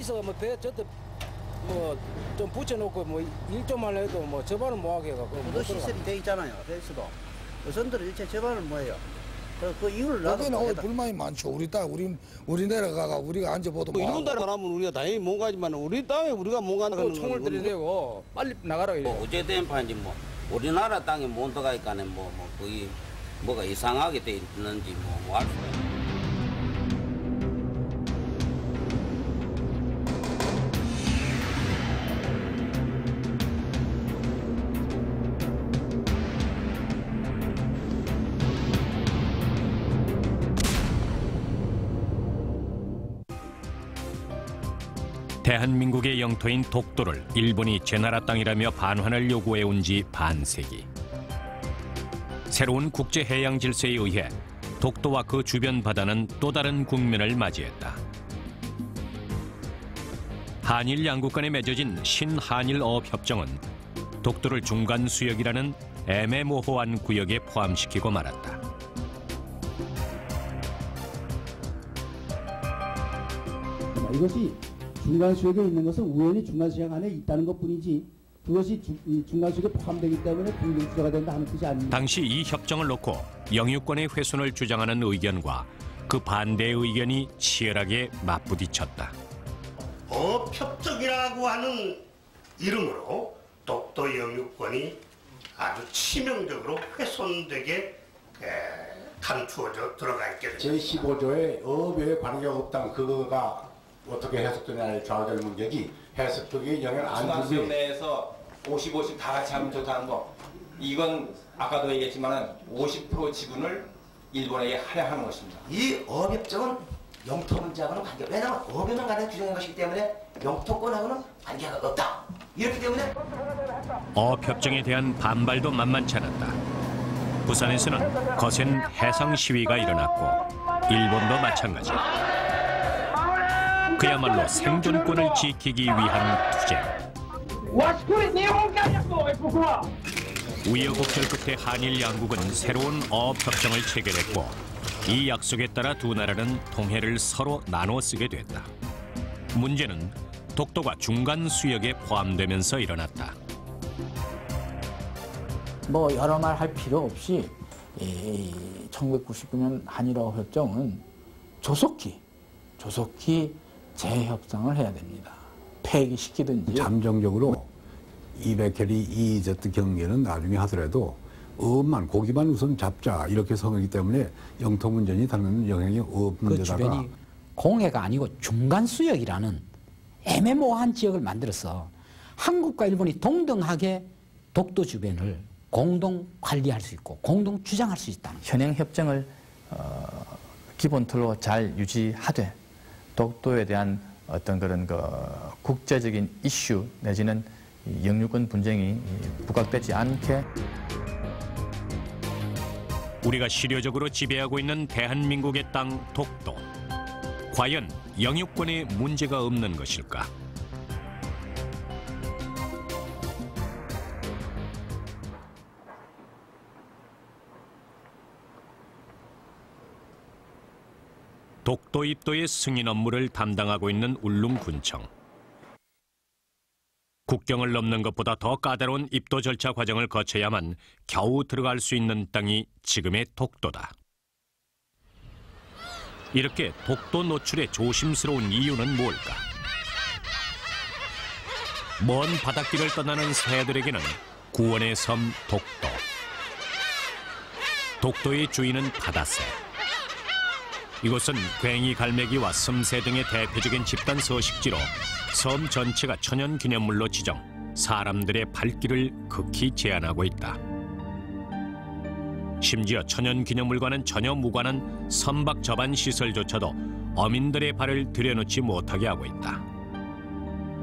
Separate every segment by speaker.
Speaker 1: 있어 뭐 배 저때 뭐 좀 붙여놓고 뭐 일 좀만 해도 뭐 접안을 못 하게 해갖고
Speaker 2: 그 시설이 돼 있잖아요. 배에서도 어선들은 일체 접안을 못 해요. 그 이유를
Speaker 3: 여기는 불만이 많죠. 우리 내려가가 우리가 앉아보도
Speaker 4: 뭐 일본 나라 가면 우리가 당연히 못 가지만 우리 땅에 우리가 못 가는
Speaker 1: 총을 들이대고 빨리 나가라 이래.
Speaker 5: 뭐 어제 된 판인지 뭐 우리나라 땅에 못 들어가니까는 뭐 거기 뭐가 이상하게 돼 있는지 뭐 알 수가 있어요.
Speaker 6: 대한민국의 영토인 독도를 일본이 제 나라 땅이라며 반환을 요구해온 지 반세기. 새로운 국제해양 질서에 의해 독도와 그 주변 바다는 또 다른 국면을 맞이했다. 한일 양국 간에 맺어진 신한일어업협정은 독도를 중간 수역이라는 애매모호한 구역에 포함시키고 말았다.
Speaker 7: 이것이 중간수역에 있는 것은 우연히 중간수역 안에 있다는 것뿐이지 그것이 중간수역에 포함되기 때문에 국민수도가 된다 하는 뜻이 아닙니다.
Speaker 6: 당시 이 협정을 놓고 영유권의 훼손을 주장하는 의견과 그 반대의 의견이 치열하게 맞부딪혔다.
Speaker 8: 어업협정이라고 하는 이름으로 독도 영유권이 아주 치명적으로 훼손되게 감추어져 들어가 있게 됩니다.
Speaker 9: 제15조의 어업에 관계가 없다는 그거가 어떻게 해석되냐에 좌우될 문제지 해석적인 영향을 안 주고
Speaker 10: 중앙수역 내에서 50-50 다 같이 하면 좋다는 거 이건 아까도 얘기했지만 50% 지분을 일본에게 할애하는 것입니다.
Speaker 11: 이 어업협정은 영토 문제하고는 관계가 왜냐하면 어업에만 관한 규정인 것이기 때문에 영토권하고는 관계가 없다. 이렇기 때문에
Speaker 6: 어업협정에 대한 반발도 만만치 않았다. 부산에서는 거센 해상 시위가 일어났고 일본도 마찬가지. 그야말로 생존권을 지키기 위한 투쟁. 우여곡절 끝에 한일 양국은 새로운 어업협정을 체결했고 이 약속에 따라 두 나라는 통해를 서로 나눠 쓰게 됐다. 문제는 독도가 중간 수역에 포함되면서 일어났다.
Speaker 12: 뭐 여러 말 할 필요 없이 1999년 한일어협정은 조속히 재협상을 해야 됩니다. 폐기시키든지.
Speaker 13: 잠정적으로 200캐리 이제트 경계는 나중에 하더라도 어업만 고기만 우선 잡자 이렇게 성하기 때문에 영토 문제니 다른 영향이 없는
Speaker 14: 그
Speaker 13: 데다가
Speaker 14: 주변이 공해가 아니고 중간 수역이라는 애매모호한 지역을 만들어서 한국과 일본이 동등하게 독도 주변을 공동 관리할 수 있고 공동 주장할 수 있다.
Speaker 15: 현행 협정을 기본 틀로 잘 유지하되 독도에 대한 어떤 그런 국제적인 이슈 내지는 영유권 분쟁이 부각되지 않게
Speaker 6: 우리가 실효적으로 지배하고 있는 대한민국의 땅 독도. 과연 영유권에 문제가 없는 것일까? 독도 입도의 승인 업무를 담당하고 있는 울릉군청. 국경을 넘는 것보다 더 까다로운 입도 절차 과정을 거쳐야만 겨우 들어갈 수 있는 땅이 지금의 독도다. 이렇게 독도 노출에 조심스러운 이유는 뭘까? 먼 바닷길을 떠나는 새들에게는 구원의 섬 독도. 독도의 주인은 바다새. 이곳은 괭이 갈매기와 섬새 등의 대표적인 집단 서식지로 섬 전체가 천연기념물로 지정, 사람들의 발길을 극히 제한하고 있다. 심지어 천연기념물과는 전혀 무관한 선박 접안 시설조차도 어민들의 발을 들여놓지 못하게 하고 있다.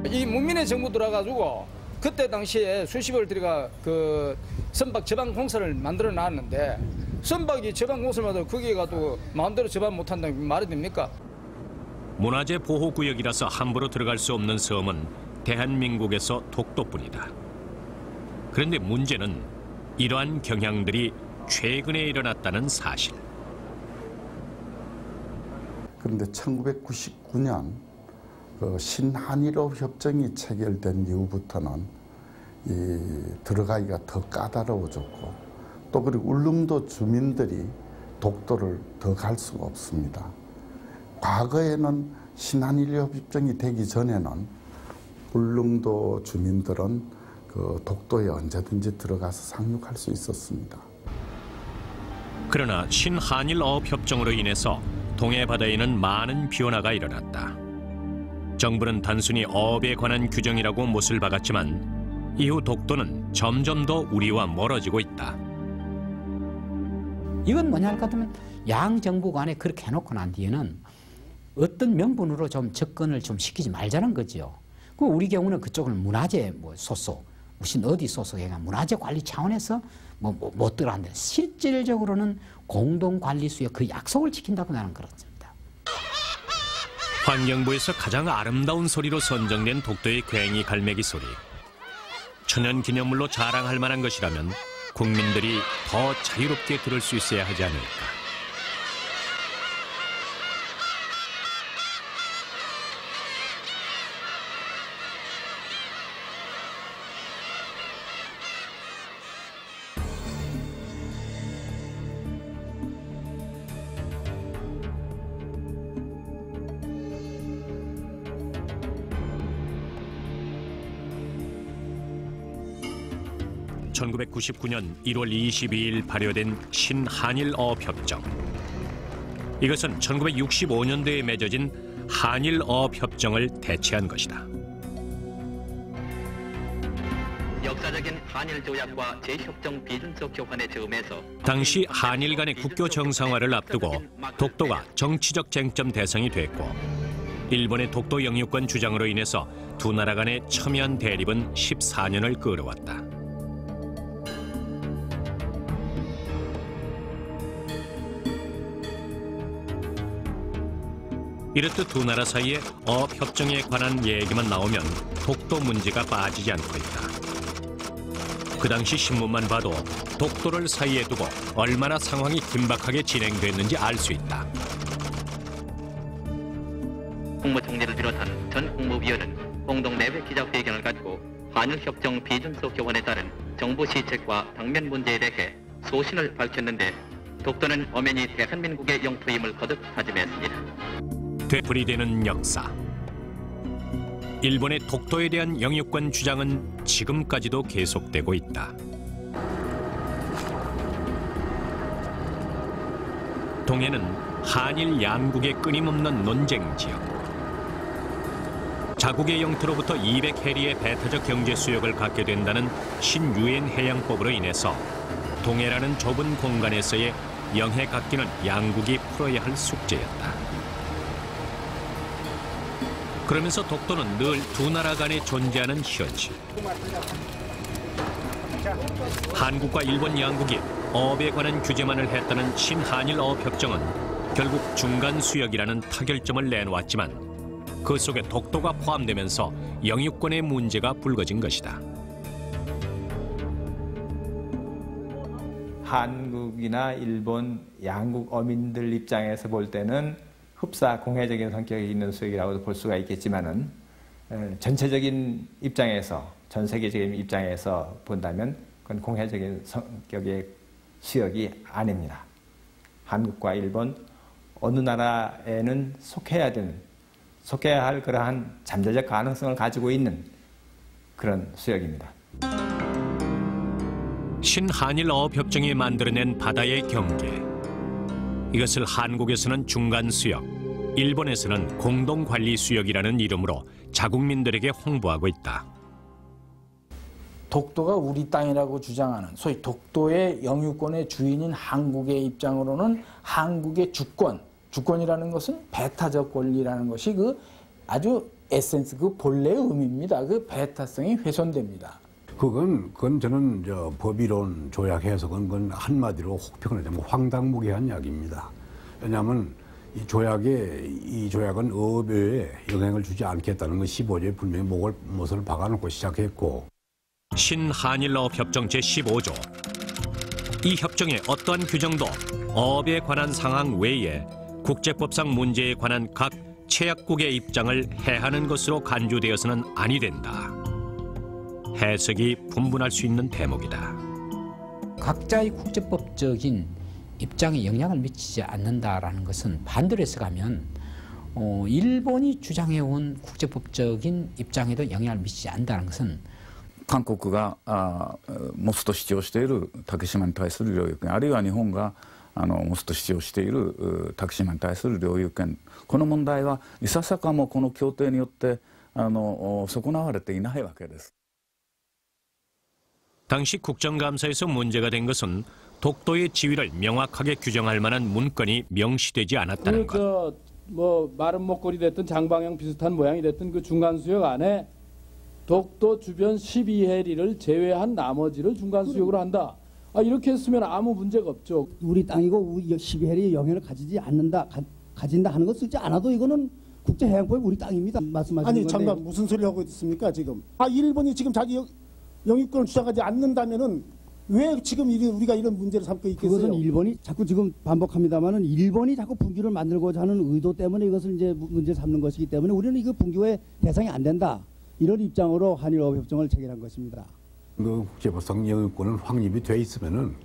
Speaker 1: 이 문민의 정부 들어가지고 그때 당시에 수십을 들여가 그 선박 접안 공사를 만들어 놨는데 선박이 접안 공사를 만들어 거기에 가도 마음대로 접안 못한다는 말이 됩니까?
Speaker 6: 문화재 보호구역이라서 함부로 들어갈 수 없는 섬은 대한민국에서 독도뿐이다. 그런데 문제는 이러한 경향들이 최근에 일어났다는 사실.
Speaker 16: 그런데 1999년 그 신한일업 협정이 체결된 이후부터는 들어가기가 더 까다로워졌고 또 그리고 울릉도 주민들이 독도를 더 갈 수가 없습니다. 과거에는 신한일업 협정이 되기 전에는 울릉도 주민들은 그 독도에 언제든지 들어가서 상륙할 수 있었습니다.
Speaker 6: 그러나 신한일 어업 협정으로 인해서 동해 바다에는 많은 변화가 일어났다. 정부는 단순히 어업에 관한 규정이라고 못을 박았지만 이후 독도는 점점 더 우리와 멀어지고 있다.
Speaker 14: 이건 뭐냐 할 것 같으면 양 정부 간에 그렇게 해놓고 난 뒤에는 어떤 명분으로 좀 접근을 좀 시키지 말자는 거죠. 그 우리 경우는 그쪽을 문화재 소속, 무슨 어디 소속해가 문화재 관리 차원에서 못 들어간다. 실질적으로는 공동 관리 수의 그 약속을 지킨다고 나는 그렇습니다.
Speaker 6: 환경부에서 가장 아름다운 소리로 선정된 독도의 괭이 갈매기 소리. 천연기념물로 자랑할 만한 것이라면 국민들이 더 자유롭게 들을 수 있어야 하지 않을까. (1999년 1월 22일) 발효된 신한일어업협정. 이것은 1965년도에 맺어진 한일어업협정을 대체한 것이다.
Speaker 17: 역사적인 한일조약과 재협정 비준서 교환의 즈음에서
Speaker 6: 당시 한일 간의 국교 정상화를 앞두고 독도가 정치적 쟁점 대상이 됐고 일본의 독도 영유권 주장으로 인해서 두 나라 간의 첨예한 대립은 14년을 끌어왔다. 이렇듯 두 나라 사이의 어업협정에 관한 얘기만 나오면 독도 문제가 빠지지 않고 있다. 그 당시 신문만 봐도 독도를 사이에 두고 얼마나 상황이 긴박하게 진행됐는지 알 수 있다.
Speaker 17: 국무총리를 비롯한 전 국무위원은 공동 내외 기자회견을 가지고 한일협정 비준서 교환에 따른 정부 시책과 당면 문제에 대해 소신을 밝혔는데 독도는 엄연히 대한민국의 영토임을 거듭 다짐했습니다.
Speaker 6: 되풀이되는 역사. 일본의 독도에 대한 영유권 주장은 지금까지도 계속되고 있다. 동해는 한일 양국의 끊임없는 논쟁 지역. 자국의 영토로부터 200해리의 배타적 경제 수역을 갖게 된다는 신유엔 해양법으로 인해서 동해라는 좁은 공간에서의 영해 갖기는 양국이 풀어야 할 숙제였다. 그러면서 독도는 늘 두 나라 간에 존재하는 현실. 한국과 일본 양국이 어업에 관한 규제만을 했다는 신한일어업협정은 결국 중간 수역이라는 타결점을 내놓았지만 그 속에 독도가 포함되면서 영유권의 문제가 불거진 것이다.
Speaker 15: 한국이나 일본 양국 어민들 입장에서 볼 때는 흡사 공해적인 성격이 있는 수역이라고도 볼 수가 있겠지만은 전체적인 입장에서 전 세계적인 입장에서 본다면 그건 공해적인 성격의 수역이 아닙니다. 한국과 일본 어느 나라에는 속해야 할 그러한 잠재적 가능성을 가지고 있는 그런 수역입니다.
Speaker 6: 신한일어업협정이 만들어낸 바다의 경계. 이것을 한국에서는 중간 수역, 일본에서는 공동관리 수역이라는 이름으로 자국민들에게 홍보하고 있다.
Speaker 12: 독도가 우리 땅이라고 주장하는 소위 독도의 영유권의 주인인 한국의 입장으로는 한국의 주권이라는 것은 배타적 권리라는 것이 그 아주 에센스, 그 본래의 의미입니다. 그 배타성이 훼손됩니다.
Speaker 13: 그건 저는 법이론 조약 해석은 그건 한마디로 혹평을 하자면 황당무계한 이야기입니다. 왜냐하면 이 조약은 어업에 영향을 주지 않겠다는 건 15조에 분명히 못을 박아놓고 시작했고.
Speaker 6: 신한일어업협정 제15조. 이 협정의 어떠한 규정도 어업에 관한 상황 외에 국제법상 문제에 관한 각 최약국의 입장을 해하는 것으로 간주되어서는 아니 된다. 해석이 분분할 수 있는 대목이다.
Speaker 14: 각자의 국제법적인 입장에 영향을 미치지 않는다라는 것은 반대로 해석하면 일본이 주장해온 국제법적인 입장에도 영향을 미치지 않는다는 것은
Speaker 18: 韓国が持つと主張している竹島に対する領有権、あるいは日本が持つと主張している竹島に対する領有権、この問題はいささかもこの協定によって損なわれていないわけです。
Speaker 6: 당시 국정감사에서 문제가 된 것은 독도의 지위를 명확하게 규정할 만한 문건이 명시되지 않았다는 것.
Speaker 19: 뭐 마른 목걸이 됐든 장방형 비슷한 모양이 됐든 그 중간 수역 안에 독도 주변 12해리를 제외한 나머지를 중간 수역으로 한다. 이렇게 했으면 아무 문제가 없죠.
Speaker 7: 우리 땅이고 12해리 영향을 가지지 않는다, 가진다 하는 것 쓰지 않아도 이거는 국제해양법이 우리 땅입니다. 말씀하시는
Speaker 20: 아니
Speaker 7: 건데.
Speaker 20: 잠깐 무슨 소리 하고 있습니까 지금? 일본이 지금 자기 영유권을 주장하지 않는다면은 왜 지금 우리가 이런 문제를 삼고 있겠어요?
Speaker 7: 그것은 일본이 자꾸 지금 반복합니다만은 일본이 자꾸 분규를 만들고자 하는 의도 때문에 이것을 이제 문제 삼는 것이기 때문에 우리는 이거 분규의 대상이 안 된다. 이런 입장으로 한일어업협정을 체결한 것입니다.
Speaker 13: 그 국제법상 영유권은 확립이 돼 있으면은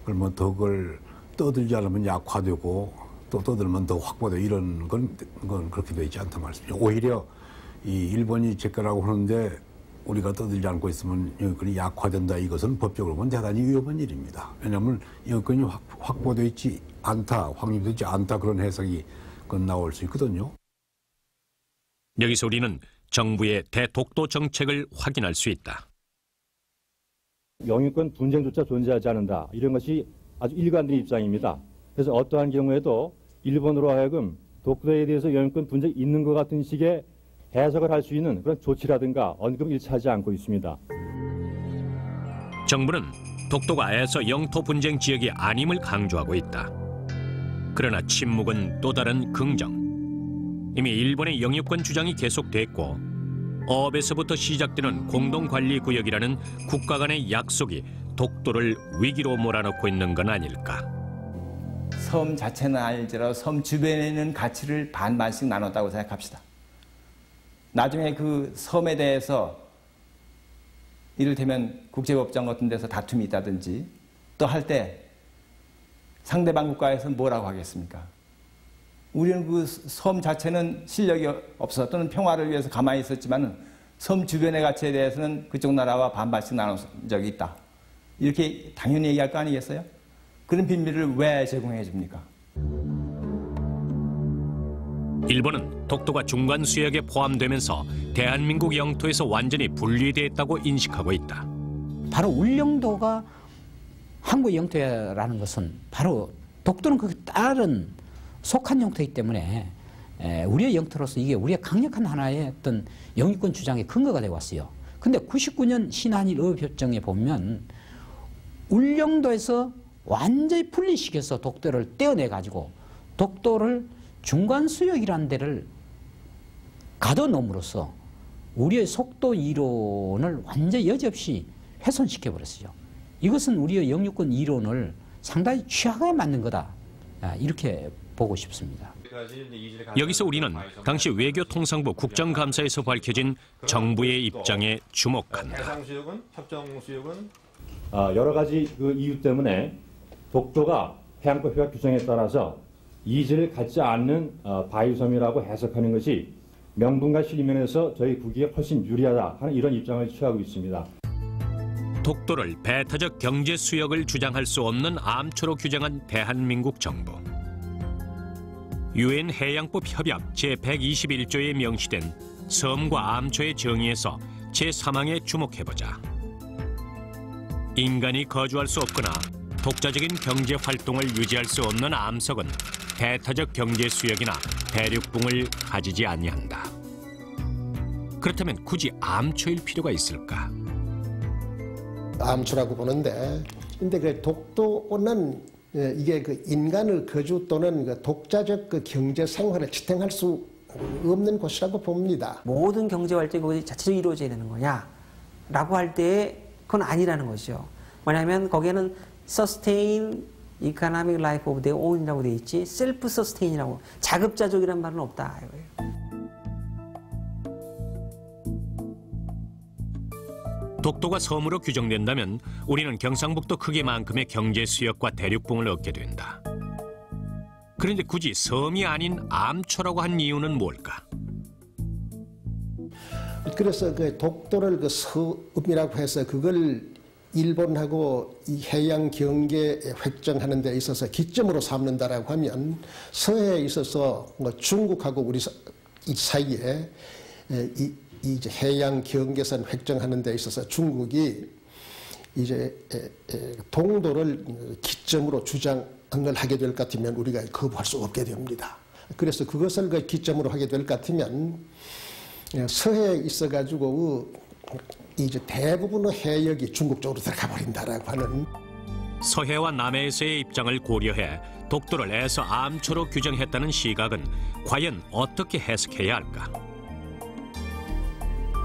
Speaker 13: 그걸 떠들지 않으면 약화되고 또 떠들면 더 확보되고 이런 건 그렇게 돼 있지 않단 말씀이죠. 오히려 이 일본이 제거라고 하는데 우리가 떠들지 않고 있으면 영유권이 약화된다. 이것은 법적으로 보면 대단히 위험한 일입니다. 왜냐하면 영유권이 확보되어 있지 않다, 확립되어 있지 않다 그런 해석이 나올 수 있거든요.
Speaker 6: 여기서 우리는 정부의 대독도 정책을 확인할 수 있다.
Speaker 21: 영유권 분쟁조차 존재하지 않는다. 이런 것이 아주 일관된 입장입니다. 그래서 어떠한 경우에도 일본으로 하여금 독도에 대해서 영유권 분쟁이 있는 것 같은 식의 해석을 할 수 있는 그런 조치라든가 언급을 일치하지 않고 있습니다.
Speaker 6: 정부는 독도가 아예서 영토 분쟁 지역이 아님을 강조하고 있다. 그러나 침묵은 또 다른 긍정. 이미 일본의 영유권 주장이 계속됐고 어업에서부터 시작되는 공동관리구역이라는 국가 간의 약속이 독도를 위기로 몰아넣고 있는 건 아닐까.
Speaker 15: 섬 자체는 아닐지라도 섬 주변에 있는 가치를 반반씩 나눴다고 생각합시다. 나중에 그 섬에 대해서 이를테면 국제법정 같은 데서 다툼이 있다든지 또 할 때 상대방 국가에서 뭐라고 하겠습니까? 우리는 그 섬 자체는 실력이 없어 또는 평화를 위해서 가만히 있었지만 섬 주변의 가치에 대해서는 그쪽 나라와 반반씩 나눈 적이 있다. 이렇게 당연히 얘기할 거 아니겠어요? 그런 비밀을 왜 제공해 줍니까?
Speaker 6: 일본은 독도가 중간 수역에 포함되면서 대한민국 영토에서 완전히 분리됐다고 인식하고 있다.
Speaker 14: 바로 울릉도가 한국 영토라는 것은 바로 독도는 그 다른 속한 영토이기 때문에 우리의 영토로서 이게 우리의 강력한 하나의 어떤 영유권 주장의 근거가 되어 왔어요. 근데 99년 신한일 어업협정에 보면 울릉도에서 완전히 분리시켜서 독도를 떼어내가지고 독도를 중간 수역이라는 데를 가둬놓음으로써 우리의 속도 이론을 완전히 여지없이 훼손시켜버렸어요. 이것은 우리의 영유권 이론을 상당히 취약하게 만든 거다. 이렇게 보고 싶습니다.
Speaker 6: 여기서 우리는 당시 외교통상부 국정감사에서 밝혀진 정부의 입장에 주목한다.
Speaker 22: 해상 수역은 협정 수역은
Speaker 21: 여러 가지 그 이유 때문에 독도가 해양법 협약 규정에 따라서 이질을 갖지 않는 바위섬이라고 해석하는 것이 명분과 실리면에서 저희 국익에 훨씬 유리하다 하는 이런 입장을 취하고 있습니다.
Speaker 6: 독도를 배타적 경제 수역을 주장할 수 없는 암초로 규정한 대한민국 정부. 유엔 해양법 협약 제121조에 명시된 섬과 암초의 정의에서 제3항에 주목해보자. 인간이 거주할 수 없거나 독자적인 경제 활동을 유지할 수 없는 암석은 배타적 경제 수역이나 대륙붕을 가지지 아니한다. 그렇다면 굳이 암초일 필요가 있을까?
Speaker 23: 암초라고 보는데, 근데 그 독도는 이게 그 인간의 거주 또는 그 독자적 그 경제 생활을 지탱할 수 없는 곳이라고 봅니다.
Speaker 24: 모든 경제 활동이 거기 자체적으로 이루어져야 되는 거냐라고 할 때 그건 아니라는 것이죠. 왜냐하면 거기에는 sustain economic life of their own이라고 돼 있지 self sustain이라고 자급자족이란 말은 없다 이거예요.
Speaker 6: 독도가 섬으로 규정된다면 우리는 경상북도 크기만큼의 경제 수역과 대륙붕을 얻게 된다. 그런데 굳이 섬이 아닌 암초라고 한 이유는 뭘까?
Speaker 23: 그래서 그 독도를 그 섬이라고 해서 그걸 일본하고 이 해양 경계 획정하는 데 있어서 기점으로 삼는다라고 하면 서해에 있어서 뭐 중국하고 우리 이 사이에 이제 해양 경계선 획정하는 데 있어서 중국이 이제 동도를 기점으로 주장을 하게 될 것 같으면 우리가 거부할 수 없게 됩니다. 그래서 그것을 그 기점으로 하게 될 것 같으면 서해에 있어가지고 이제 대부분의 해역이 중국 쪽으로 들어가 버린다라고 하는
Speaker 6: 서해와 남해에서의 입장을 고려해 독도를 애서 암초로 규정했다는 시각은 과연 어떻게 해석해야 할까?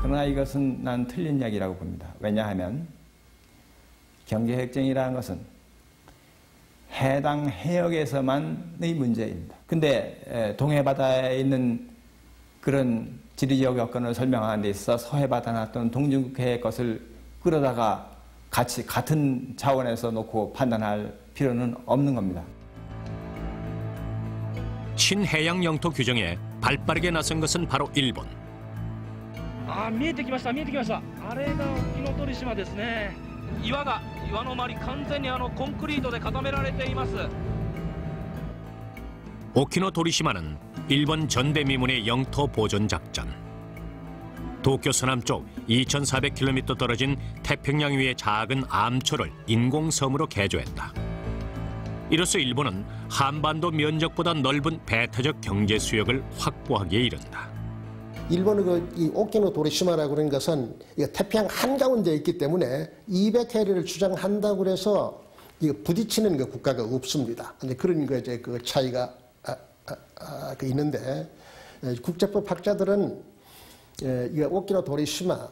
Speaker 10: 그러나 이것은 난 틀린 이야기라고 봅니다. 왜냐하면 경계획정이라는 것은 해당 해역에서만의 문제입니다. 근데 동해바다에 있는 그런 지리적 여건을 설명하는 데 있어서 서해바다나 또는 동중국해의 것을 끌어다가 같이 같은 차원에서 놓고 판단할 필요는 없는 겁니다.
Speaker 6: 친해양 영토 규정에 발빠르게 나선 것은 바로 일본.
Speaker 2: 見えてきました見えてきましたあれが沖ノ鳥島ですね岩の周り完全にコンクリートで固められています
Speaker 6: 오키노 도리시마는 일본 전대미문의 영토 보존 작전. 도쿄 서남쪽 2,400km 떨어진 태평양 위의 작은 암초를 인공섬으로 개조했다. 이로써 일본은 한반도 면적보다 넓은 배타적 경제 수역을 확보하기에 이른다.
Speaker 23: 일본의 이 오키노 도리시마라고 하는 것은 태평양 한가운데에 있기 때문에 200해리를 주장한다고 해서 부딪히는 그 국가가 없습니다. 그런 이제 그 차이가 있는데 국제법 학자들은 이 오키노 도리시마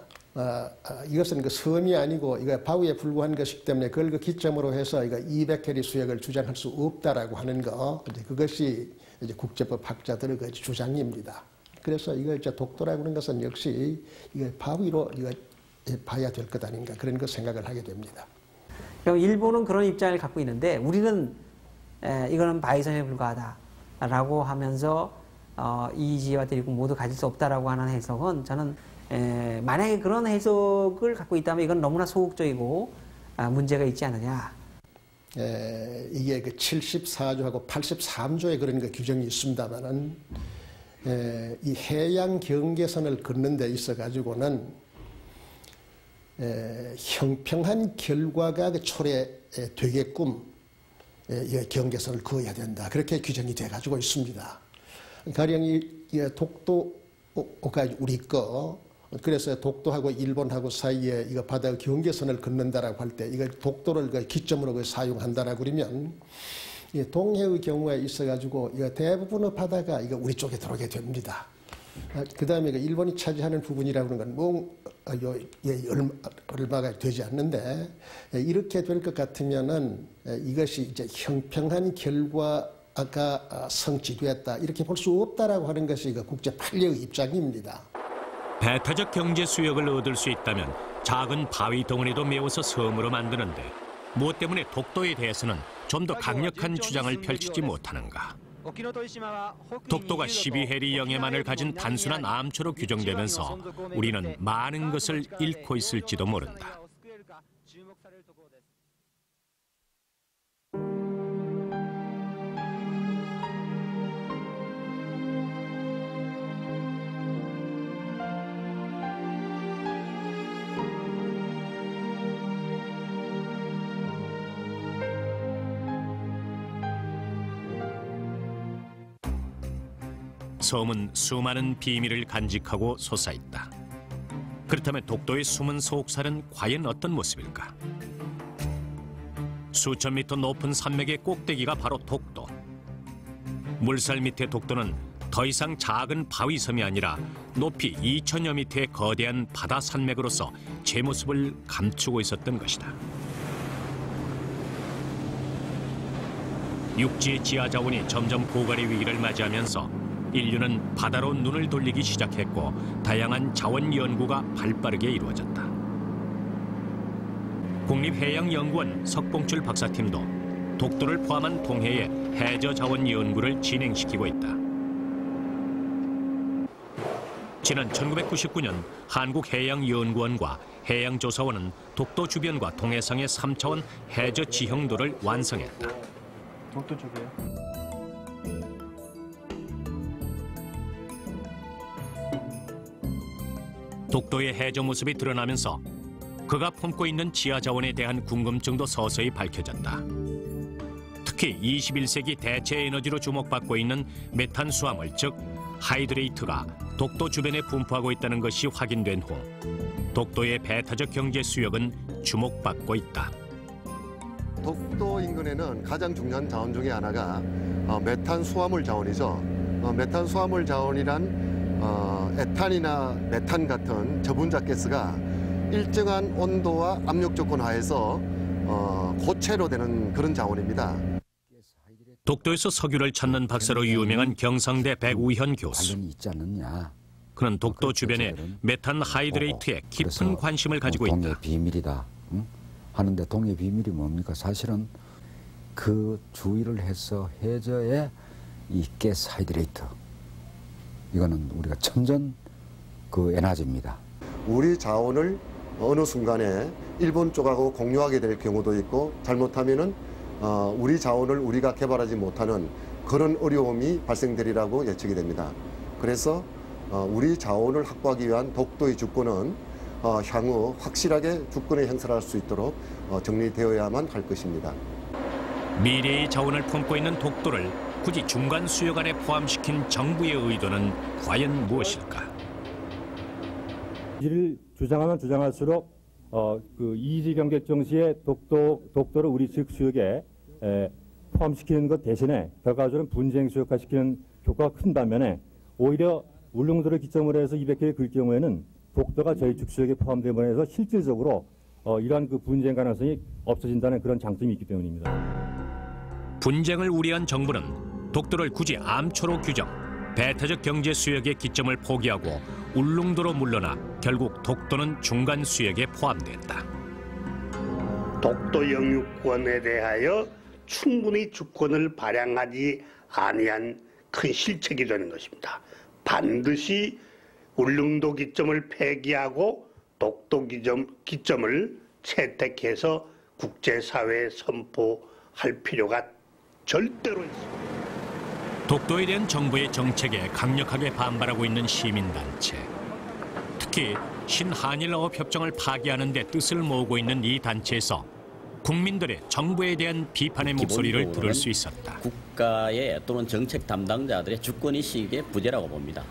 Speaker 23: 이것은 그 섬이 아니고 이거 바위에 불과한 것이기 때문에 그걸 그 기점으로 해서 이거 200해리 수역을 주장할 수 없다라고 하는 거 그것이 이제 국제법 학자들의 그 주장입니다. 그래서 이거 이제 독도라고 하는 것은 역시 이거 바위로 이거 봐야 될 것 아닌가 그런 거 생각을 하게 됩니다.
Speaker 24: 그럼 일본은 그런 입장을 갖고 있는데 우리는 이거는 바위섬에 불과하다라고 하면서 이지와 대륙 모두 가질 수 없다라고 하는 해석은 저는 만약에 그런 해석을 갖고 있다면 이건 너무나 소극적이고 문제가 있지 않느냐.
Speaker 23: 이게 그 74조하고 83조에 그런 그 규정이 있습니다만은 이 해양 경계선을 걷는 데 있어 가지고는 형평한 결과가 초래되게끔 경계선을 그어야 된다. 그렇게 규정이 돼 가지고 있습니다. 가령 이 독도가 우리 거 그래서 독도하고 일본하고 사이에 이거 바다 경계선을 걷는다라고 할 때 이거 독도를 그 기점으로 사용한다라고 그러면 동해의 경우에 있어가지고 이거 대부분의 바다가 이거 우리 쪽에 들어오게 됩니다. 그 다음에 일본이 차지하는 부분이라고 하는 건 얼마가 되지 않는데 이렇게 될 것 같으면은 이것이 이제 형평한 결과가 성취됐다 이렇게 볼 수 없다라고 하는 것이 국제 판례의 입장입니다.
Speaker 6: 배타적 경제 수역을 얻을 수 있다면 작은 바위 덩어리도 메워서 섬으로 만드는데 무엇 때문에 독도에 대해서는 좀 더 강력한 주장을 펼치지 못하는가? 독도가 12해리 영해만을 가진 단순한 암초로 규정되면서 우리는 많은 것을 잃고 있을지도 모른다. 섬은 수많은 비밀을 간직하고 솟아있다. 그렇다면 독도의 숨은 속살은 과연 어떤 모습일까? 수천 미터 높은 산맥의 꼭대기가 바로 독도. 물살 밑의 독도는 더 이상 작은 바위섬이 아니라 높이 2천여 미터의 거대한 바다 산맥으로서 제 모습을 감추고 있었던 것이다. 육지의 지하 자원이 점점 고갈의 위기를 맞이하면서 인류는 바다로 눈을 돌리기 시작했고 다양한 자원 연구가 발빠르게 이루어졌다. 국립해양연구원 석봉출 박사팀도 독도를 포함한 동해의 해저 자원 연구를 진행시키고 있다. 지난 1999년 한국해양연구원과 해양조사원은 독도 주변과 동해상의 3차원 해저 지형도를 완성했다.
Speaker 22: 독도 쪽이에요?
Speaker 6: 독도의 해저 모습이 드러나면서 그가 품고 있는 지하 자원에 대한 궁금증도 서서히 밝혀졌다. 특히 21세기 대체 에너지로 주목받고 있는 메탄 수화물, 즉 하이드레이트가 독도 주변에 분포하고 있다는 것이 확인된 후 독도의 배타적 경제 수역은 주목받고 있다.
Speaker 3: 독도 인근에는 가장 중요한 자원 중에 하나가 메탄 수화물 자원이죠. 메탄 수화물 자원이란 에탄이나 메탄 같은 저분자 가스가 일정한 온도와 압력 조건 하에서 고체로 되는 그런 자원입니다.
Speaker 6: 독도에서 석유를 찾는 박사로 유명한 경상대 백우현 교수. 그는 독도 주변에 메탄 하이드레이트에 깊은 관심을 가지고 있다.
Speaker 4: 동해 비밀이다. 하는데 동해 비밀이 뭡니까? 사실은 그 주의를 해서 해저에 이 가스 하이드레이트. 이거는 우리가 천전 그 에너지입니다.
Speaker 3: 우리 자원을 어느 순간에 일본 쪽하고 공유하게 될 경우도 있고 잘못하면은 우리 자원을 우리가 개발하지 못하는 그런 어려움이 발생되리라고 예측이 됩니다. 그래서 우리 자원을 확보하기 위한 독도의 주권은 향후 확실하게 주권을 행사할 수 있도록 정리되어야만 할 것입니다.
Speaker 6: 미래의 자원을 품고 있는 독도를 굳이 중간 수역 안에 포함시킨 정부의 의도는 과연 무엇일까?
Speaker 21: 이를 주장하면 주장할수록 그 이지 경계정 시에 독도를 우리 지역 수역에 포함시키는 것 대신에 결과적으로 분쟁 수역화시키는 효과가 큰 반면에 오히려 울릉도를 기점으로 해서 200개를 그릴 경우에는 독도가 저희 직수역에 포함됨으로 해서 실질적으로 이러한 그 분쟁 가능성이 없어진다는 그런 장점이 있기 때문입니다.
Speaker 6: 분쟁을 우려한 정부는 독도를 굳이 암초로 규정, 배타적 경제 수역의 기점을 포기하고 울릉도로 물러나 결국 독도는 중간 수역에 포함됐다.
Speaker 5: 독도 영유권에 대하여 충분히 주권을 발양하지 아니한 큰 실책이 되는 것입니다. 반드시 울릉도 기점을 폐기하고 독도 기점을 채택해서 국제사회에 선포할 필요가 절대로 있습니다.
Speaker 6: 독도에 대한 정부의 정책에 강력하게 반발하고 있는 시민단체. 특히 신한일어업협정을 파기하는 데 뜻을 모으고 있는 이 단체에서 국민들의 정부에 대한 비판의 목소리를 들을 수 있었다.
Speaker 8: 국가의 또는 정책 담당자들의 주권의식의 부재라고 봅니다.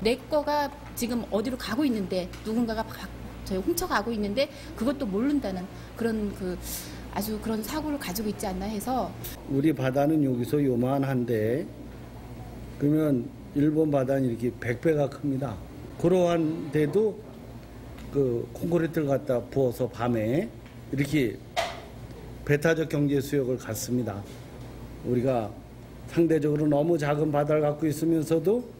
Speaker 25: 내 거가 지금 어디로 가고 있는데 누군가가 저희 훔쳐가고 있는데 그것도 모른다는 그런 아주 그런 사고를 가지고 있지 않나 해서
Speaker 26: 우리 바다는 여기서 요만한데 그러면 일본 바다는 이렇게 100배가 큽니다. 그러한데도 그 콘크리트를 갖다 부어서 밤에 이렇게 배타적 경제 수역을 갖습니다. 우리가 상대적으로 너무 작은 바다를 갖고 있으면서도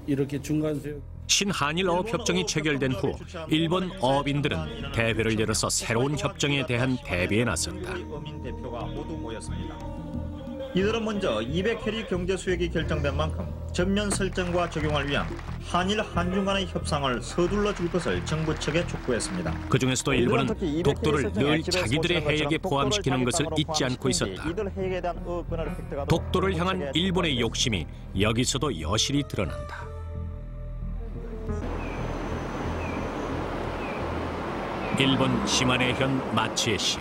Speaker 26: 이렇게 중간 수역
Speaker 6: 신한일 어업협정이 체결된 후 일본 어업인들은 대회를 열어서 새로운 협정에 대한 대비에 나섰다.
Speaker 22: 이들은 먼저 200해리 경제수역이 결정된 만큼 전면 설정과 적용을 위한 한일 한중 간의 협상을 서둘러 줄 것을 정부 측에 촉구했습니다.
Speaker 6: 그중에서도 일본은 독도를 늘 자기들의 해역에 포함시키는 것을 잊지 않고 있었다. 독도를 향한 일본의 욕심이 여기서도 여실히 드러난다. 일본 시마네현 마치에시.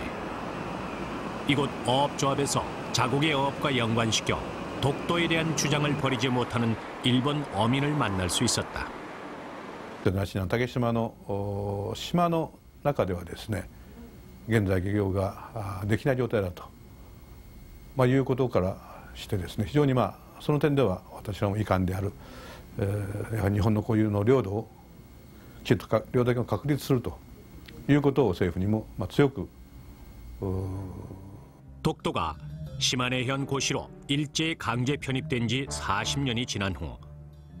Speaker 6: 이곳 어업조합에서 자국의 어업과 연관시켜 독도에 대한 주장을 벌이지 못하는 일본 어민을 만날 수 있었다.
Speaker 27: 竹島の島の中ではですね、現在漁業ができない状態だと、いうことからしてですね、非常にその点では私は遺憾である、日本の固有の領土をきちんと領土権を確立するということを政府にも強く。
Speaker 6: 독도가 시마네현 고시로 일제히 강제 편입된 지 40년이 지난 후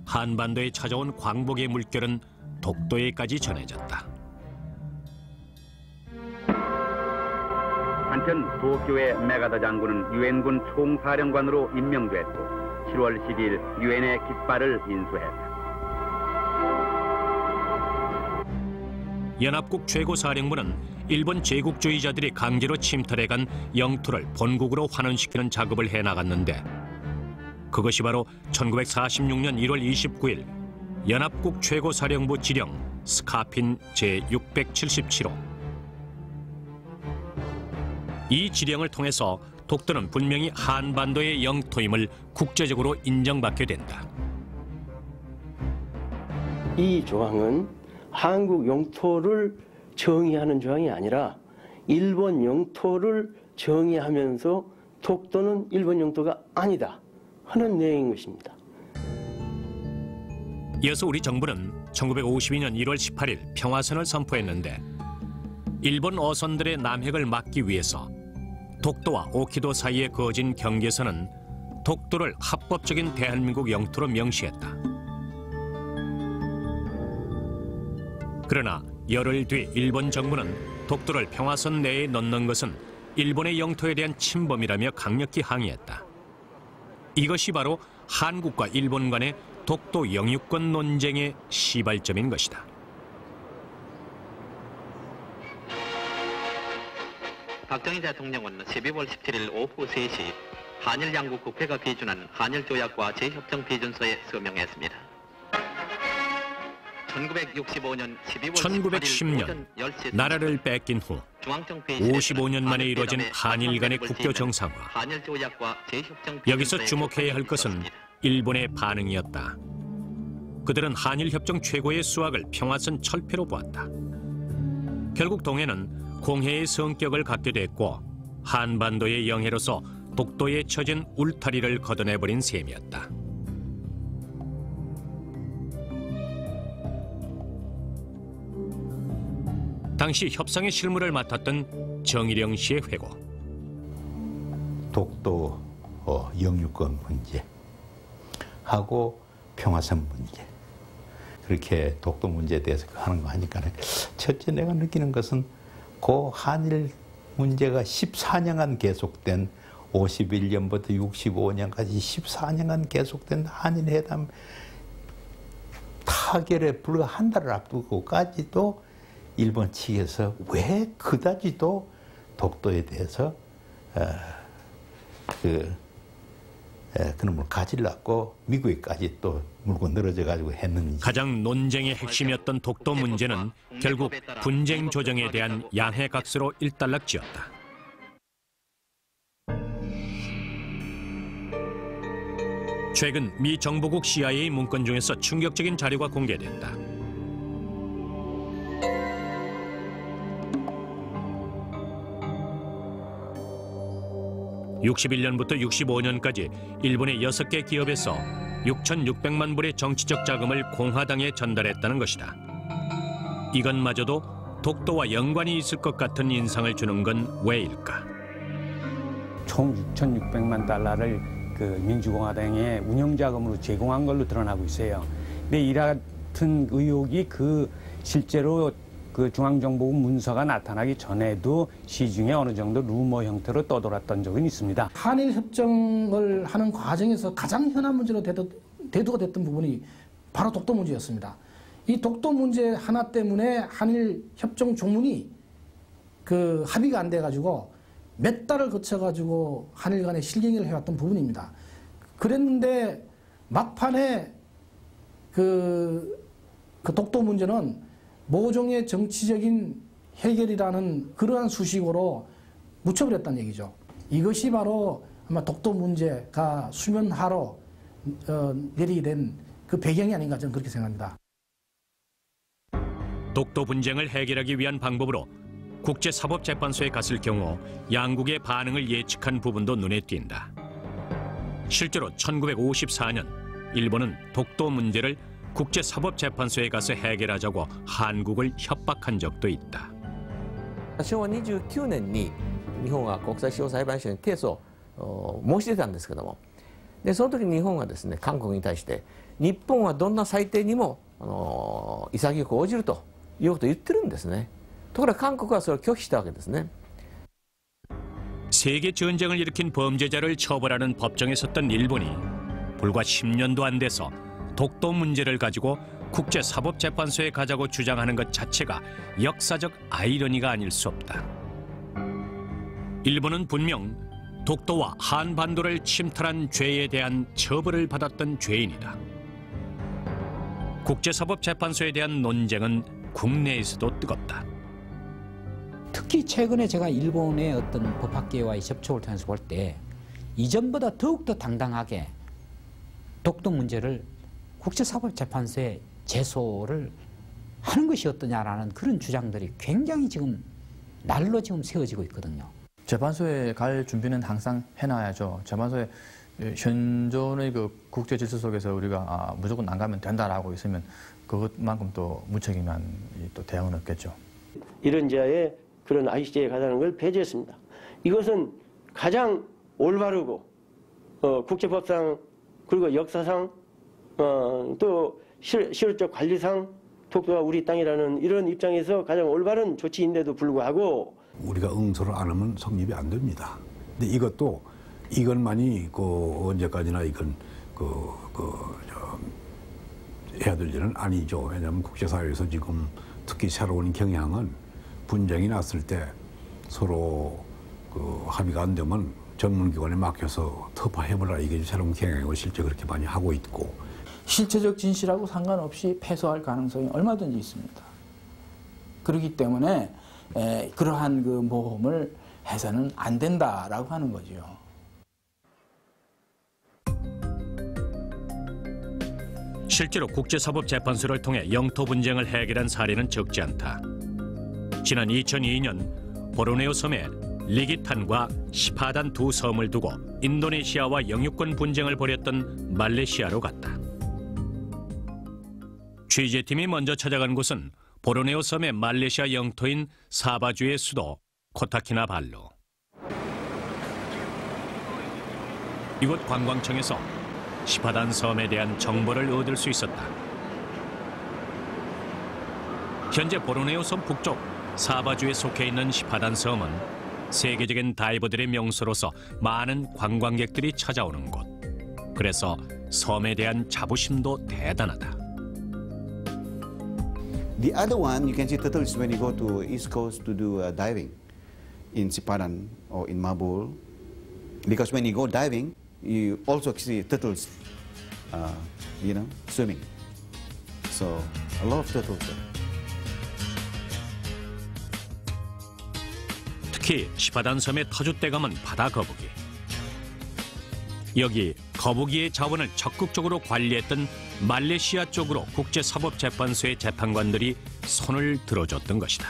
Speaker 6: 한반도에 찾아온 광복의 물결은 독도에까지 전해졌다.
Speaker 1: 한편 도쿄의 메가다 장군은 유엔군 총사령관으로 임명됐고 7월 12일 유엔의 깃발을 인수했다.
Speaker 6: 연합국 최고사령부는 일본 제국주의자들이 강제로 침탈해간 영토를 본국으로 환원시키는 작업을 해나갔는데 그것이 바로 1946년 1월 29일 연합국 최고사령부 지령 스카핀 제677호. 이 지령을 통해서 독도는 분명히 한반도의 영토임을 국제적으로 인정받게 된다.
Speaker 9: 이 조항은 한국 영토를 정의하는 조항이 아니라 일본 영토를 정의하면서 독도는 일본 영토가 아니다 하는 내용인 것입니다.
Speaker 6: 이어서 우리 정부는 1952년 1월 18일 평화선을 선포했는데 일본 어선들의 남획을 막기 위해서 독도와 오키도 사이에 그어진 경계선은 독도를 합법적인 대한민국 영토로 명시했다. 그러나 열흘 뒤 일본 정부는 독도를 평화선 내에 넣는 것은 일본의 영토에 대한 침범이라며 강력히 항의했다. 이것이 바로 한국과 일본 간의 독도 영유권 논쟁의 시발점인 것이다.
Speaker 11: 박정희 대통령은 12월 17일 오후 3시 한일 양국 국회가批准한 한일조약과 재협정批准서에 서명했습니다. 1965년 12월
Speaker 6: 1910년 나라를 뺏긴 후 55년 만에 이루어진 한일 간의 국교 정상화. 여기서 주목해야 할 것은 일본의 반응이었다. 그들은 한일협정 최고의 수확을 평화선 철폐로 보았다. 결국 동해는 공해의 성격을 갖게 됐고 한반도의 영해로서 독도에 처진 울타리를 걷어내버린 셈이었다. 당시 협상의 실무를 맡았던 정일영 씨의 회고.
Speaker 12: 독도 영유권 문제하고 평화선 문제, 그렇게 독도 문제에 대해서 하는 거 하니까 첫째 내가 느끼는 것은 그 한일 문제가 14년간 계속된 51년부터 65년까지 14년간 계속된 한일 회담 타결에 불과 한 달을 앞두고까지도 일본 측에서 왜 그다지도 독도에 대해서 그놈을 가지려고 미국에까지 또 물고 늘어져 가지고 했는지.
Speaker 6: 가장 논쟁의 핵심이었던 독도 문제는 결국 분쟁 조정에 대한 양해각서로 일단락지었다. 최근 미 정보국 CIA 문건 중에서 충격적인 자료가 공개됐다. 61년부터 65년까지 일본의 6개 기업에서 6,600만 불의 정치적 자금을 공화당에 전달했다는 것이다. 이것마저도 독도와 연관이 있을 것 같은 인상을 주는 건 왜일까?
Speaker 16: 총 6,600만 달러를 그 민주공화당의 운영자금으로 제공한 걸로 드러나고 있어요. 근데 이 같은 의혹이 실제로 그 중앙정보국 문서가 나타나기 전에도 시중에 어느 정도 루머 형태로 떠돌았던 적은 있습니다.
Speaker 20: 한일 협정을 하는 과정에서 가장 현안 문제로 대두가 됐던 부분이 바로 독도 문제였습니다. 이 독도 문제 하나 때문에 한일 협정 조문이 합의가 안 돼가지고 몇 달을 거쳐가지고 한일 간에 실갱이를 해왔던 부분입니다. 그랬는데 막판에 그 독도 문제는 모종의 정치적인 해결이라는 그러한 수식어로 묻혀버렸다는 얘기죠. 이것이 바로 아마 독도 문제가 수면하로 내리게 된 그 배경이 아닌가 저는 그렇게 생각합니다.
Speaker 6: 독도 분쟁을 해결하기 위한 방법으로 국제사법재판소에 갔을 경우 양국의 반응을 예측한 부분도 눈에 띈다. 실제로 1954년 일본은 독도 문제를 국제사법재판소에 가서 해결하자고 한국을 협박한 적도 있다.
Speaker 17: 昭和29年に日本は国際司法裁判所に提訴
Speaker 7: 申し出たんですけども、でその時日本はですね、韓国に対して日本はどんな裁定にも潔く応じるということを言ってるんですね。ところが韓国はそれを拒否したわけですね。
Speaker 6: 세계 전쟁을 일으킨 범죄자를 처벌하는 법정에 섰던 일본이 불과 10년도 안 돼서 독도 문제를 가지고 국제사법재판소에 가자고 주장하는 것 자체가 역사적 아이러니가 아닐 수 없다. 일본은 분명 독도와 한반도를 침탈한 죄에 대한 처벌을 받았던 죄인이다. 국제사법재판소에 대한 논쟁은 국내에서도 뜨겁다.
Speaker 13: 특히 최근에 제가 일본의 어떤 법학계와의 접촉을 통해서 볼 때 이전보다 더욱더 당당하게 독도 문제를 국제사법재판소에 제소를 하는 것이 어떠냐라는 그런 주장들이 굉장히 지금 날로 지금 세워지고 있거든요.
Speaker 14: 재판소에 갈 준비는 항상 해놔야죠. 재판소에 현존의 그 국제 질서 속에서 우리가 무조건 안 가면 된다라고 있으면 그것만큼 또 무책임한 또 대응은 없겠죠.
Speaker 9: 이런 지하에 그런 ICJ에 가자는 걸 배제했습니다. 이것은 가장 올바르고 국제법상 그리고 역사상 또 실효적 관리상 독도가 우리 땅이라는 이런 입장에서 가장 올바른 조치인데도 불구하고
Speaker 15: 우리가 응소를 안 하면 성립이 안 됩니다. 근데 이것만이 언제까지나 이건 해야 될 일은 아니죠. 왜냐하면 국제사회에서 지금 특히 새로운 경향은 분쟁이 났을 때 서로 합의가 안 되면 전문기관에 맡겨서 특파해보라, 이게 새로운 경향이고 실제 그렇게 많이 하고 있고.
Speaker 20: 실체적 진실하고 상관없이 패소할 가능성이 얼마든지 있습니다. 그렇기 때문에 그러한 그 모험을 해서는 안 된다라고 하는 거죠.
Speaker 6: 실제로 국제사법재판소를 통해 영토 분쟁을 해결한 사례는 적지 않다. 지난 2002년 보르네오 섬에 리기탄과 시파단 두 섬을 두고 인도네시아와 영유권 분쟁을 벌였던 말레이시아로 갔다. 취재팀이 먼저 찾아간 곳은 보르네오 섬의 말레이시아 영토인 사바주의 수도 코타키나발루. 이곳 관광청에서 시파단 섬에 대한 정보를 얻을 수 있었다. 현재 보르네오 섬 북쪽 사바주에 속해 있는 시파단 섬은 세계적인 다이버들의 명소로서 많은 관광객들이 찾아오는 곳. 그래서 섬에 대한 자부심도 대단하다.
Speaker 17: The other one, you can see turtles when you go to East Coast to do diving in Sipadan or in Mabul. Because when you go diving, you also see turtles, swimming. So a lot of turtles there.
Speaker 6: 특히 시파단 섬의 터줏대감은 바다 거북이. 여기 거북이의 자원을 적극적으로 관리했던 말레이시아 쪽으로 국제사법재판소의 재판관들이 손을 들어줬던 것이다.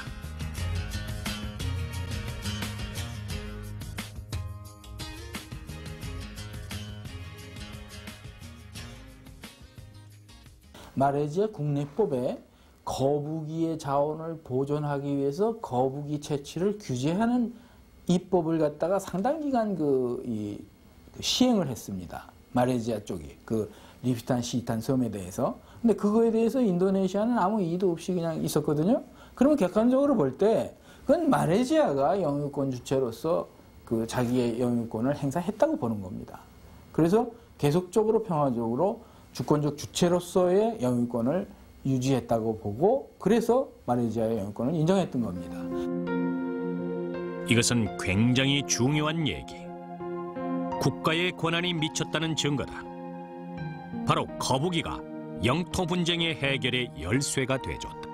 Speaker 20: 말레이시아 국내법에 거북이의 자원을 보존하기 위해서 거북이 채취를 규제하는 입법을 갖다가 상당 기간 시행을 했습니다. 말레이시아 쪽이 리피탄 시탄 섬에 대해서. 근데 그거에 대해서 인도네시아는 아무 이의도 없이 그냥 있었거든요. 그러면 객관적으로 볼 때 그건 말레이시아가 영유권 주체로서 자기의 영유권을 행사했다고 보는 겁니다. 그래서 계속적으로 평화적으로 주권적 주체로서의 영유권을 유지했다고 보고 그래서 말레이시아의 영유권을 인정했던 겁니다.
Speaker 6: 이것은 굉장히 중요한 얘기. 국가의 권한이 미쳤다는 증거다. 바로 거북이가 영토 분쟁의 해결의 열쇠가 되줬다.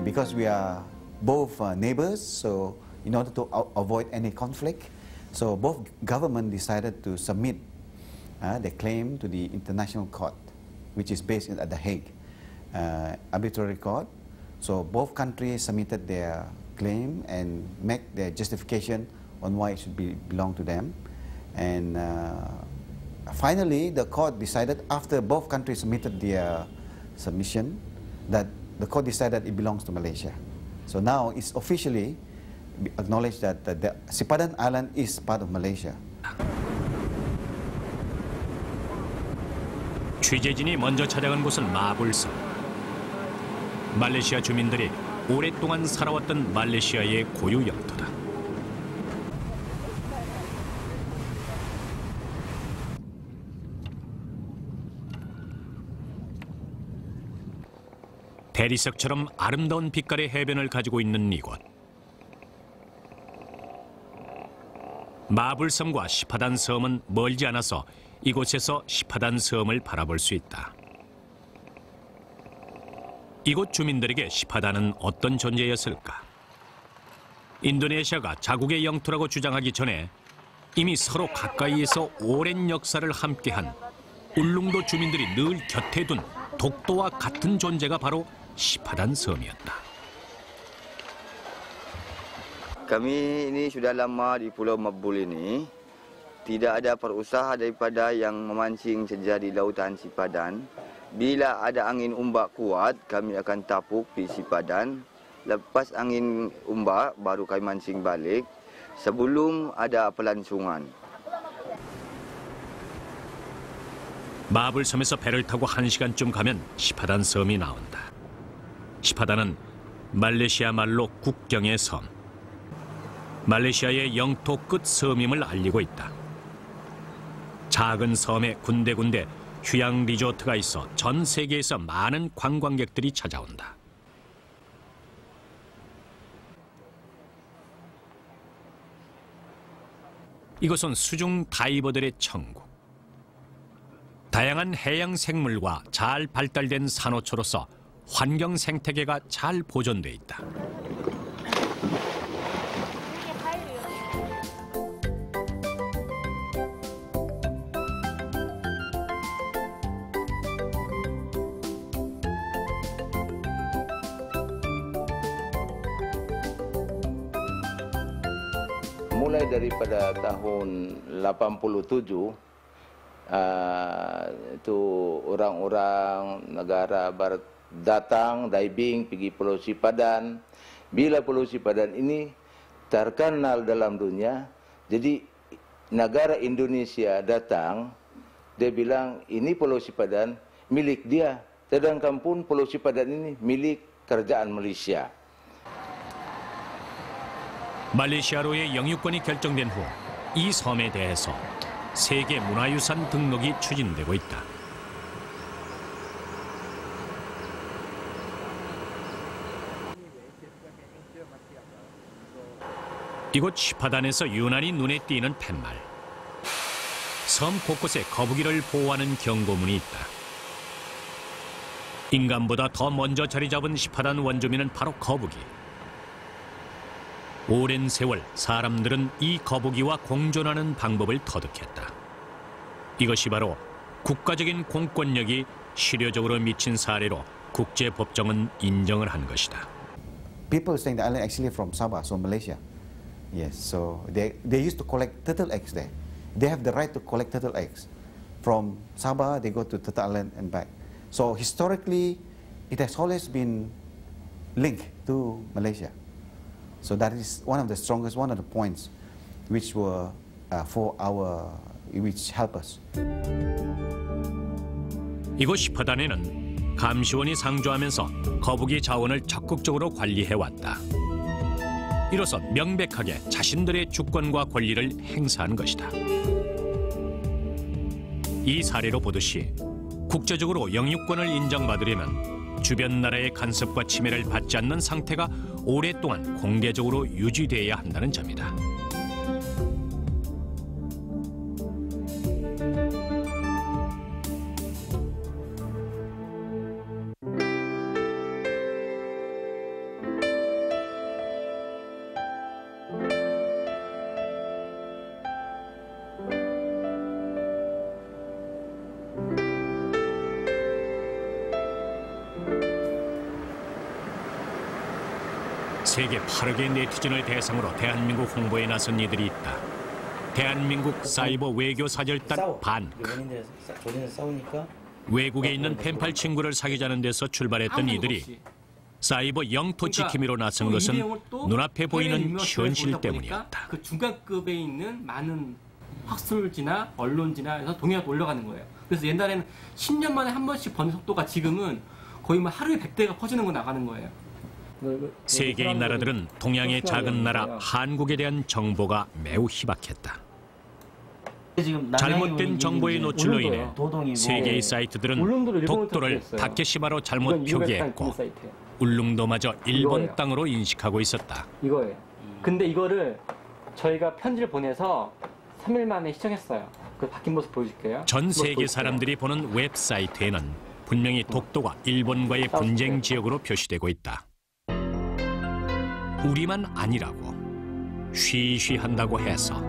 Speaker 17: Because we are both neighbors, so in order to avoid any conflict, so both government decided to submit their claim to the International Court, which is based at The Hague Arbitrary Court. So both countries submitted their claim and make their justification on why it should belong to them. And finally, the court decided, after both countries submitted their submission, that the court decided it belongs to Malaysia. So now it's officially acknowledge that the Sipadan Island is part of Malaysia.
Speaker 6: 취재진이 먼저 찾아간 곳은 마불섬. 말레이시아 주민들이 오랫동안 살아왔던 말레이시아의 고유 영토다. 대리석처럼 아름다운 빛깔의 해변을 가지고 있는 이곳. 마불섬과 시파단 섬은 멀지 않아서 이곳에서 시파단 섬을 바라볼 수 있다. 이곳 주민들에게 시파단은 어떤 존재였을까? 인도네시아가 자국의 영토라고 주장하기 전에 이미 서로 가까이에서 오랜 역사를 함께한 울릉도 주민들이 늘 곁에 둔 독도와 같은 존재가 바로 시파단 섬이었다.
Speaker 2: Kami ini sudah lama di Pulau Mabul ini. Tidak ada perusaha daripada yang memancing saja di lautan Sipadan. Bila ada angin ombak kuat, kami akan tapuk di Sipadan. Lepas angin ombak, baru kami mancing balik. Sebelum ada pelancongan.
Speaker 6: 마불섬에서 배를 타고 1시간쯤 가면 시파단 섬이 나온다. 시파단은 말레이시아 말로 국경의 섬. 말레이시아의 영토 끝 섬임을 알리고 있다. 작은 섬에 군데군데 휴양 리조트가 있어 전 세계에서 많은 관광객들이 찾아온다. 이곳은 수중 다이버들의 천국. 다양한 해양 생물과 잘 발달된 산호초로서 환경 생태계가 잘 보존돼 있다.
Speaker 4: Mulai daripada tahun 87 itu orang-orang negara barat datang diving pergi Pulau Sipadan. Bila Pulau Sipadan ini terkenal dalam dunia, jadi negara Indonesia datang, dia bilang ini Pulau Sipadan milik dia, sedangkan pun Pulau Sipadan ini milik kerajaan Malaysia.
Speaker 6: 말레이시아로의 영유권이 결정된 후 이 섬에 대해서 세계 문화유산 등록이 추진되고 있다. 이곳 시파단에서 유난히 눈에 띄는 팻말. 섬 곳곳에 거북이를 보호하는 경고문이 있다. 인간보다 더 먼저 자리 잡은 시파단 원주민은 바로 거북이. 오랜 세월 사람들은 이 거북이와 공존하는 방법을 터득했다. 이것이 바로 국가적인 공권력이 실효적으로 미친 사례로 국제법정은 인정을 한 것이다.
Speaker 17: People staying the island actually from Sabah, so Malaysia. Yes, so they used to collect turtle eggs there. They have the right to collect turtle eggs. From Sabah, they go to Turtle Island and back. So historically, it has always been linked to Malaysia. So that is one of the strongest, one of the points which were which help us.
Speaker 6: 이곳 시파단에는 감시원이 상주하면서 거북이 자원을 적극적으로 관리해왔다. 이로써 명백하게 자신들의 주권과 권리를 행사한 것이다. 이 사례로 보듯이 국제적으로 영유권을 인정받으려면 주변 나라의 간섭과 침해를 받지 않는 상태가 오랫동안 공개적으로 유지돼야 한다는 점이다. 세계 8억의 네티즌을 대상으로 대한민국 홍보에 나선 이들이 있다. 대한민국 사이버 외교 사절단 반크. 외국에 있는 펜팔 친구를 사귀자는 데서 출발했던 이들이 사이버 영토 지킴이로 나선 것은 눈앞에 보이는 현실 때문이었다.
Speaker 3: 그 중간급에 있는 많은 학술지나 언론지나 동향이 올라가는 거예요. 그래서 옛날에는 10년 만에 한 번씩 버는 속도가 지금은 거의 뭐 하루에 100대가 퍼지는 거 나가는 거예요.
Speaker 6: 세계의 나라들은 동양의 작은 나라 한국에 대한 정보가 매우 희박했다. 잘못된 정보의 노출로 인해 세계의 사이트들은 독도를 다케시마로 잘못 표기했고 울릉도마저 일본 땅으로 인식하고 있었다.
Speaker 3: 이거예요. 근데 이거를 저희가 편지를 보내서 3일 만에 시청했어요. 그 바뀐 모습 보여줄게요.
Speaker 6: 전 세계 사람들이 보는 웹사이트에는 분명히 독도가 일본과의 분쟁 지역으로 표시되고 있다. 우리만 아니라고 쉬쉬한다고 해서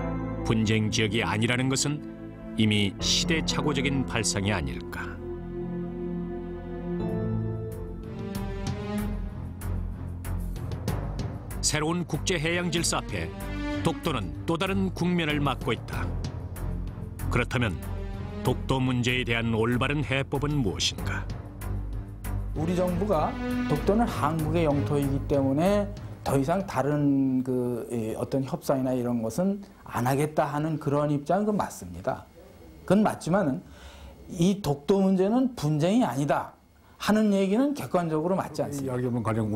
Speaker 6: 분쟁 지역이 아니라는 것은 이미 시대착오적인 발상이 아닐까. 새로운 국제해양 질서 앞에 독도는 또 다른 국면을 맞고 있다. 그렇다면 독도 문제에 대한 올바른 해법은 무엇인가?
Speaker 10: 우리 정부가 독도는 한국의 영토이기 때문에 더 이상 다른 어떤 협상이나 이런 것은 안 하겠다 하는 그런 입장은 그건 맞습니다. 그건 맞지만은 이 독도 문제는 분쟁이 아니다 하는 얘기는 객관적으로 맞지 않습니다.
Speaker 15: 이야기하면 가령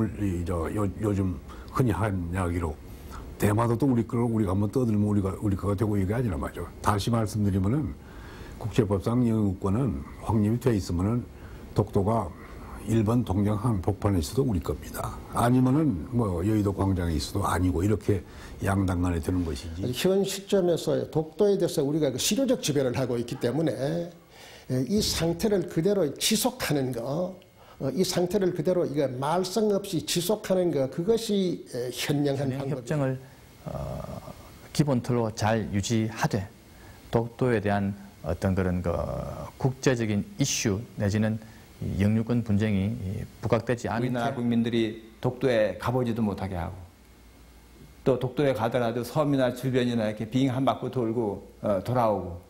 Speaker 15: 요즘 흔히 한 이야기로 대마도도 우리 거를 우리가 한번 떠들면 우리 거가 되고 이게 아니라 말이죠. 다시 말씀드리면은 국제법상 영유권은 확립이 돼 있으면은 독도가 일본 동양 한복판에 있어도 우리 겁니다. 아니면은 뭐 여의도 광장에 있어도 아니고 이렇게 양당 간에 되는 것이지.
Speaker 18: 현 시점에서 독도에 대해서 우리가 실효적 지배를 하고 있기 때문에 이 상태를 그대로 지속하는 거, 이 상태를 그대로 이거 말썽 없이 지속하는 거, 그것이 현명한 방법입니다.
Speaker 14: 협정을 기본 틀로 잘 유지하되 독도에 대한 어떤 그런 국제적인 이슈 내지는 영유권 분쟁이 부각되지 않게
Speaker 19: 우리나라 국민들이 독도에 가보지도 못하게 하고 또 독도에 가더라도 섬이나 주변이나 이렇게 빙 한 바퀴 돌고 돌아오고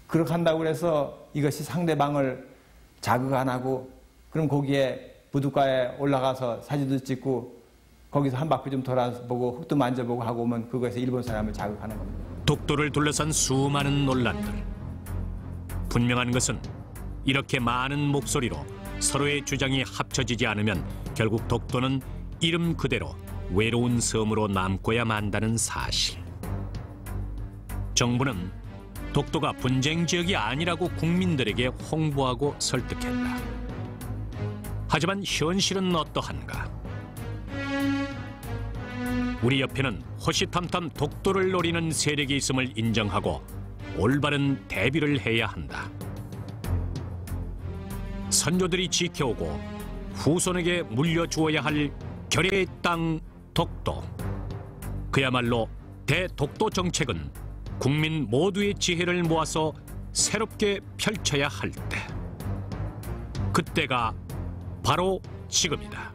Speaker 19: 그렇게 한다고 해서 이것이 상대방을 자극 안 하고 그럼 거기에 부둣가에 올라가서 사진도 찍고 거기서 한 바퀴 좀 돌아보고 흙도 만져보고 하고 오면 그것에서 일본 사람을 자극하는 겁니다.
Speaker 6: 독도를 둘러싼 수많은 논란들. 분명한 것은 이렇게 많은 목소리로 서로의 주장이 합쳐지지 않으면 결국 독도는 이름 그대로 외로운 섬으로 남고야 만다는 사실. 정부는 독도가 분쟁 지역이 아니라고 국민들에게 홍보하고 설득했다. 하지만 현실은 어떠한가? 우리 옆에는 호시탐탐 독도를 노리는 세력이 있음을 인정하고 올바른 대비를 해야 한다. 선조들이 지켜오고 후손에게 물려주어야 할 결의의 땅 독도. 그야말로 대독도 정책은 국민 모두의 지혜를 모아서 새롭게 펼쳐야 할 때. 그때가 바로 지금이다.